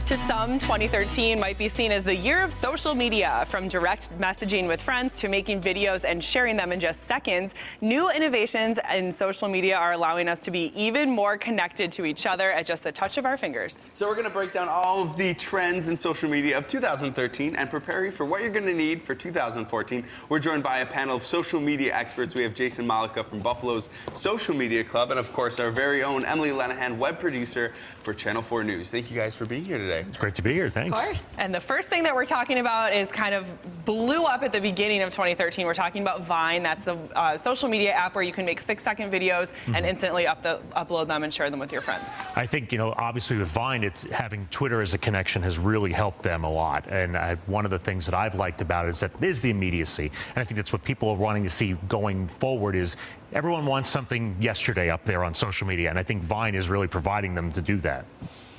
To some, 2013 might be seen as the year of social media. From direct messaging with friends to making videos and sharing them in just seconds, new innovations in social media are allowing us to be even more connected to each other at just the touch of our fingers. So we're going to break down all of the trends in social media of 2013 and prepare you for what you're going to need for 2014. We're joined by a panel of social media experts. We have Jason Malika from Buffalo's Social Media Club, and of course our very own Emily Lenahan, web producer for Channel 4 News. Thank you guys for being here today. It's great to be here. Thanks. Of course. And the first thing that we're talking about is kind of blew up at the beginning of 2013. We're talking about Vine. That's the social media app where you can make 6-second videos and instantly upload them and share them with your friends. I think, obviously with Vine, having Twitter as a connection has really helped them a lot. And one of the things that I've liked about it is the immediacy. And I think that's what people are wanting to see going forward is everyone wants something yesterday up there on social media. And I think Vine is really providing them to do that.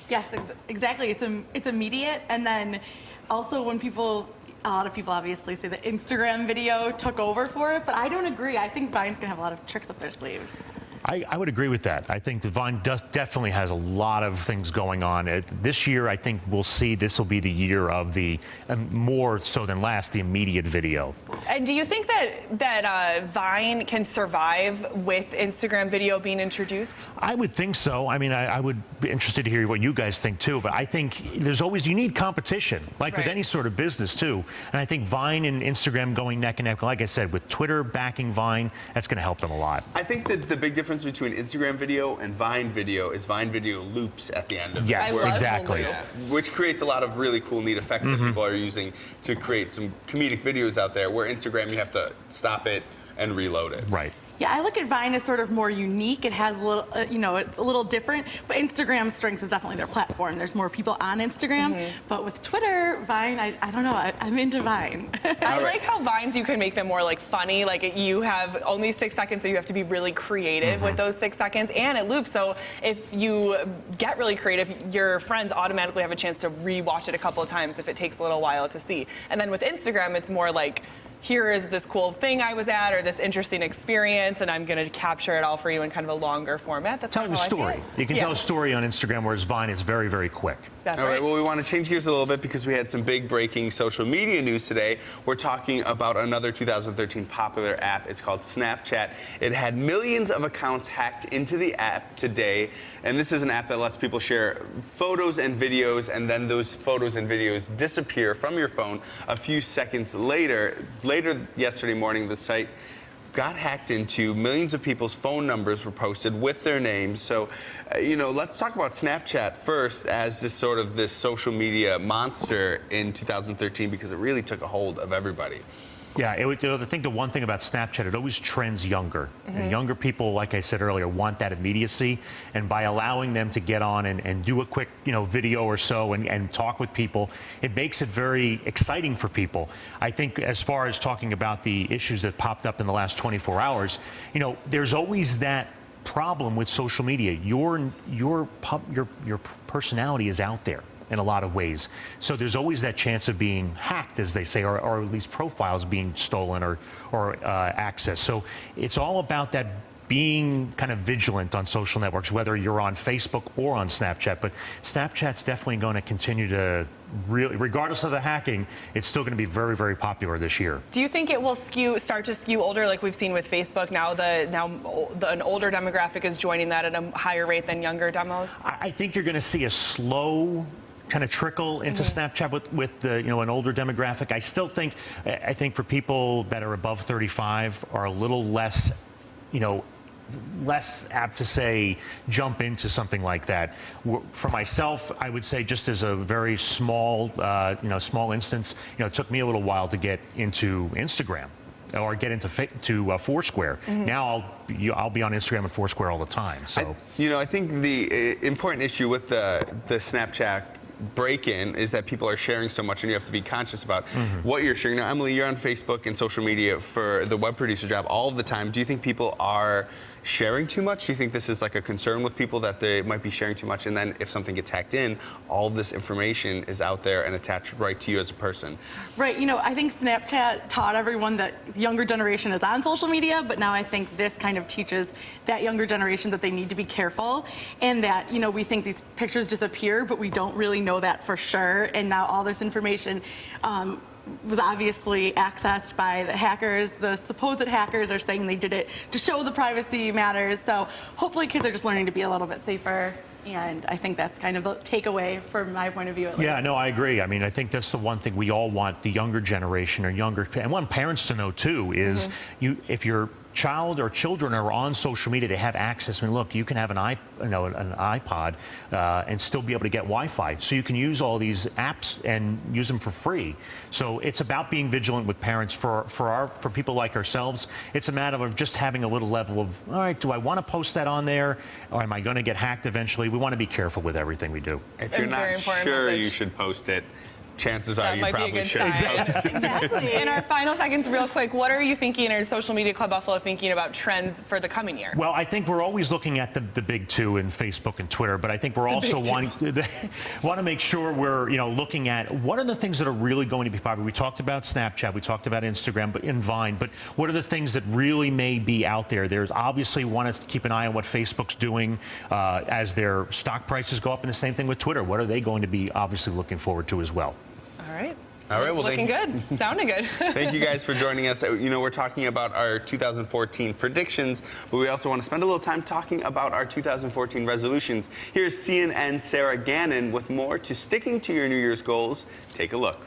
Yes, exactly. It's immediate, and then also when a lot of people obviously say that Instagram video took over for it, but I don't agree. I think Vine's gonna have a lot of tricks up their sleeves. I would agree with that. I think the Vine definitely has a lot of things going on. This year, I think we'll see this will be the year of more so than last, the immediate video. And do you think that Vine can survive with Instagram video being introduced? I would think so. I mean, I would be interested to hear what you guys think too, but I think you need competition, like with any sort of business too. And I think Vine and Instagram going neck and neck, like I said, with Twitter backing Vine, that's going to help them a lot. I think that the big difference between Instagram video and Vine video is Vine video loops at the end of it. Yes, exactly. Which creates a lot of really cool, neat effects that people are using to create some comedic videos out there, where Instagram, you have to stop it and reload it. Right. Yeah, I look at Vine as sort of more unique. It has a little, it's a little different, but Instagram's strength is definitely their platform. There's more people on Instagram, but with Twitter, Vine, I don't know, I'm into Vine. I like how Vines, you can make them more like funny, like you have only 6 seconds, so you have to be really creative with those 6 seconds, and it loops, so if you get really creative, your friends automatically have a chance to re-watch it a couple of times if it takes a little while to see. And then with Instagram, it's more like, here is this cool thing I was at, or this interesting experience, and I'm going to capture it all for you in kind of a longer format. That's telling a story. You can tell a story on Instagram, whereas Vine is very, very quick. That's all right. Well, we want to change gears a little bit because we had some big breaking social media news today. We're talking about another 2013 popular app. It's called Snapchat. It had millions of accounts hacked into the app today, and this is an app that lets people share photos and videos, and then those photos and videos disappear from your phone a few seconds later. Later yesterday morning, the site got hacked into. Millions of people's phone numbers were posted with their names. So, let's talk about Snapchat first as this social media monster in 2013, because it really took a hold of everybody. Yeah, I think the one thing about Snapchat, it always trends younger. And younger people, like I said earlier, want that immediacy. And by allowing them to get on and do a quick, video or so and talk with people, it makes it very exciting for people. I think as far as talking about the issues that popped up in the last 24 hours, there's always that problem with social media. Your personality is out there in a lot of ways. So there's always that chance of being hacked, as they say, or at least profiles being stolen or accessed. So it's all about that being kind of vigilant on social networks, whether you're on Facebook or on Snapchat. But Snapchat's definitely going to continue to regardless of the hacking, it's still going to be very, very popular this year. Do you think it will start to skew older, like we've seen with Facebook? Now an older demographic is joining that at a higher rate than younger demos? I think you're going to see a slow kind of trickle into Snapchat with the an older demographic. I think for people that are above 35 are a little less less apt to say jump into something like that. For myself, I would say just as a very small small instance, it took me a little while to get into Instagram or get into Foursquare. Now I'll be on Instagram and Foursquare all the time. So I think the important issue with the Snapchat break-in is that people are sharing so much, and you have to be conscious about what you're sharing. Now, Emily, you're on Facebook and social media for the web producer job all of the time. Do you think people are sharing too much? Do you think this is like a concern with people that they might be sharing too much, and then if something gets hacked in, all of this information is out there and attached right to you as a person? Right. I think Snapchat taught everyone that the younger generation is on social media, but now I think this kind of teaches that younger generation that they need to be careful, and that we think these pictures disappear, but we don't really know know that for sure. And now all this information was obviously accessed by the hackers. The supposed hackers are saying they did it to show the privacy matters. So hopefully kids are just learning to be a little bit safer. And I think that's kind of the takeaway from my point of view, at least. Yeah, no, I agree. I mean, I think that's the one thing we all want the younger generation or younger, and want parents to know too, is if your child or children are on social media, they have access. I mean, look, you can have an iPod and still be able to get Wi-Fi. So you can use all these apps and use them for free. So it's about being vigilant with parents. For people like ourselves, it's a matter of just having a little level of, all right, do I want to post that on there, or am I going to get hacked eventually? We want to be careful with everything we do. If you're not sure you should post it, chances are you probably should post it. Exactly. In our final seconds, real quick, what are you thinking, or Social Media Club Buffalo thinking about trends for the coming year? Well, I think we're always looking at the big two in Facebook and Twitter, but I think we're also want to make sure we're looking at what are the things that are really going to be popular. We talked about Snapchat, we talked about Instagram, and Vine, but what are the things that really may be out there? There's obviously want to keep an eye on what Facebook's doing as their stock prices go up, and the same thing with Twitter. What are they going to be obviously looking forward to as well? All right. All right, well, looking good, sounding good. Thank you guys for joining us. We're talking about our 2014 predictions, but we also want to spend a little time talking about our 2014 resolutions. Here's CNN's Sarah Gannon with more to sticking to your New Year's goals. Take a look.